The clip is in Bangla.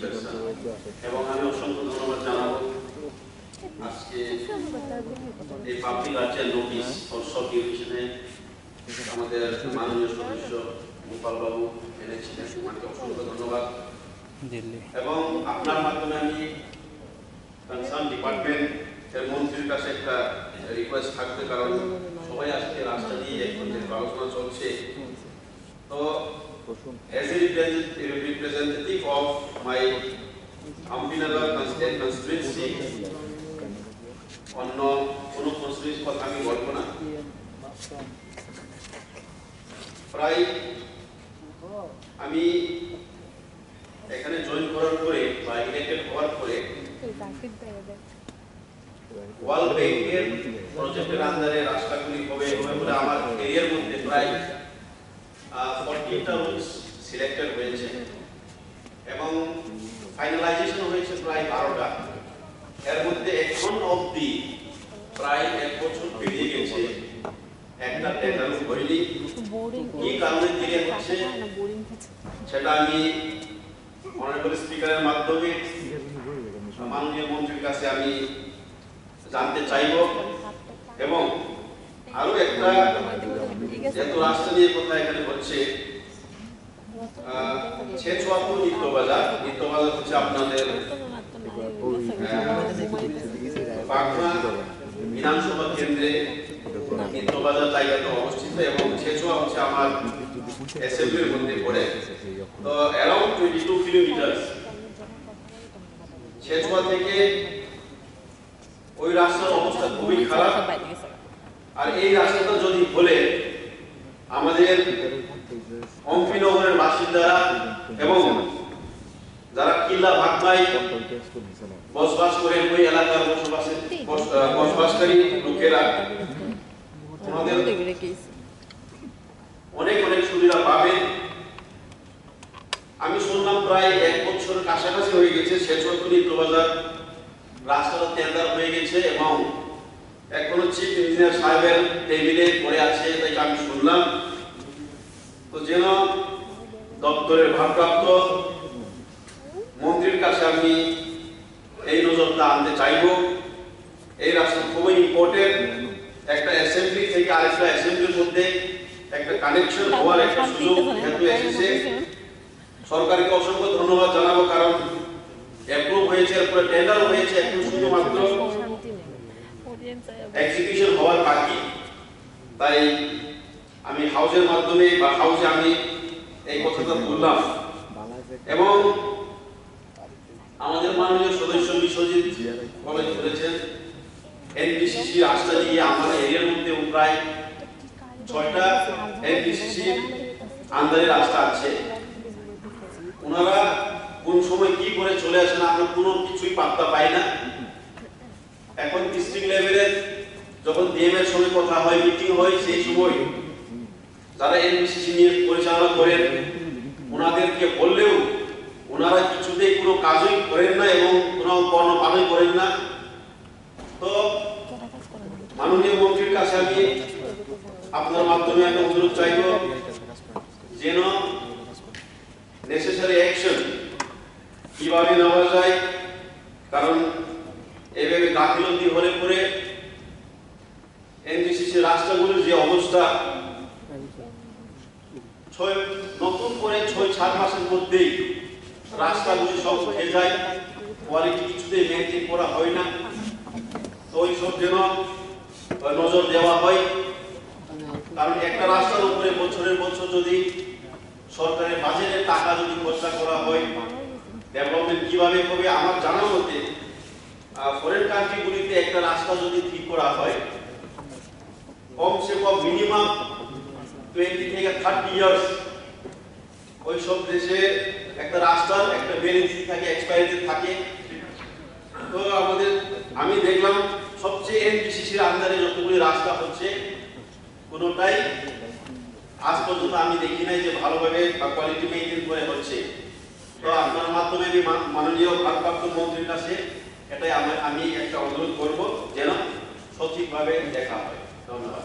চেয়ারপারসন এবং আমি অসংখ্য ধন্যবাদ জানাবো আজকে এই public archer notice for short ডিউরেশনে আমাদের মাননীয় সদস্য গোপাল বাবু এনেছিলেন, আমাকে অসংখ্য ধন্যবাদ। এবং আপনার মাধ্যমে আমি কনসার্ন ডিপার্টমেন্টের মন্ত্রীর কাছে একটা রিকোয়েস্ট থাকবে, কারণ সবাই আজকে রাস্তা দিয়ে এখন যে আলোচনা চলছে, তো as a representative of my Ampinagar constituency, অন্য কোনো কনস্টিটিউয়েন্সি কথা আমি বলবো না। প্রায় আমি এখানে জয়েন করার পরে বা ইলেক্টেড হওয়ার পরে ওয়ার্ল্ড ব্যাংকের প্রজেক্টের আন্ডারে রাস্তাগুলি হবে বলে আমার এরিয়ার মধ্যে প্রায় 14টা রুটস সিলেক্টেড হয়েছে এবং ফাইনালাইজেশন হয়েছে প্রায় 12টা। এর মধ্যে এখন অবধি প্রায় 1 বছর পেরিয়ে গেছে, একটা টেন্ডার হয়নি। কি কারণে দেরি হচ্ছে সেটা আমি অনারেবল স্পিকারের মাধ্যমে মাননীয় মন্ত্রীর কাছে আমি জানতে চাইব। এবং আরো একটা যেহেতু রাস্তা নিয়ে কথা এখানে হচ্ছে, ছেচুয়াপুর নিত্যবাজার হচ্ছে আপনাদের পাগনা বিধানসভা কেন্দ্রে নিত্যবাজার জায়গাতে অবস্থিত এবং ছেচুয়া হচ্ছে আমার অ্যাসেম্বলির মধ্যে পড়ে। তো অ্যারাউন্ড 22 কিলোমিটার ছেচুয়া থেকে ওই রাস্তার অবস্থা খুবই খারাপ। আর এই রাস্তাটা যদি বলে আমাদের অম্পিনগরের বাসিন্দারা এবং যারা কিল্লা ভাগমাই বসবাস করে ওই এলাকার বসবাসকারী লোকেরা আমাদের অনেক অনেক সুবিধা পাবেন। আমি শুনলাম প্রায় 1 বছর কাছাকাছি হয়ে গেছে ছেচুয়া নিত্যবাজার রাস্তাটা টেন্ডার হয়ে গেছে এবং এখনো চিফ ইঞ্জিনিয়ার সাহেবের টেবিলে পড়ে আছে, তাই আমি শুনলাম। তো যেন দপ্তরের ভারপ্রাপ্ত মন্ত্রীর কাছে আমি এই নজরটা আনতে চাইব। এই রাস্তা খুবই ইম্পর্টেন্ট, একটা অ্যাসেম্বলি থেকে আরেকটা অ্যাসেম্বলির মধ্যে একটা কানেকশন হওয়ার একটা সুযোগ যেহেতু এসেছে, সরকারকে অসংখ্য ধন্যবাদ জানাবো, কারণ অ্যাপ্রুভ হয়েছে, এরপরে টেন্ডার হয়েছে, এখন শুধুমাত্র এক্সিকিউশন হওয়ার বাকি। তাই আমি হাউসের মাধ্যমে বা হাউসে আমি এই কথাটা বললাম। এবং আমাদের মাননীয় সদস্য বিশ্বজিৎ বলেছেন এনবিসিসি রাস্তা দিয়ে আমাদের এরিয়ার মধ্যে প্রায় 6টা এনবিসিসি আন্ডারে রাস্তা আছে। ওনারা কোন সময় কি করে চলে আসেন আমরা কোনো কিছুই পাত্তা পাই না। এখন ডিস্ট্রিক্ট লেভেলে যখন ডিএম এর সঙ্গে কথা হয়, মিটিং হয়, সেই সময় যারা এনবিসিসি নিয়ে পরিচালনা করেন ওনাদেরকে বললেও ওনারা কিছুতেই কোনো কাজই করেন না এবং কোনো কর্মপালনই করেন না। তো মাননীয় মন্ত্রীর কাছে আমি আপনার মাধ্যমে আমি অনুরোধ চাইব যেন নেসেসারি অ্যাকশন কিভাবে নেওয়া যায়, কারণ এইভাবে গাফিলতি হলে পরে এনবিসিসি রাস্তাগুলোর যে অবস্থা, নতুন করে 6-7 মাসের মধ্যেই রাস্তাগুলি সব উঠে যায়, কোয়ালিটি কিছুতেই মেনটেন করা হয় না। তো ওই সব যেন নজর দেওয়া হয়, কারণ একটা রাস্তার উপরে বছরের বছর যদি সরকারের বাজেটের টাকা যদি খরচা করা হয়, ডেভেলপমেন্ট কিভাবে হবে? আমার জানা মতে ফরেন কান্ট্রিগুলিতে একটা রাস্তা যদি ঠিক করা হয় কমসে কম মিনিমাম 20 থেকে 30 ইয়ার্স ওই সব দেশে একটা রাস্তার একটা ভ্যালিডিটি থাকে, এক্সপায়ারিটি থাকে। তো আমি দেখলাম সবচেয়ে এনবিসিসির আন্ডারে যতগুলি রাস্তা হচ্ছে কোনোটাই আজ পর্যন্ত আমি দেখি নাই যে ভালোভাবে কোয়ালিটি মেইনটেইন করে হচ্ছে। তো আপনার মাধ্যমে আমি মাননীয় ভারপ্রাপ্ত মন্ত্রীর কাছে এটাই আমি একটা অনুরোধ করব যেন সঠিকভাবে দেখা হয়। ধন্যবাদ।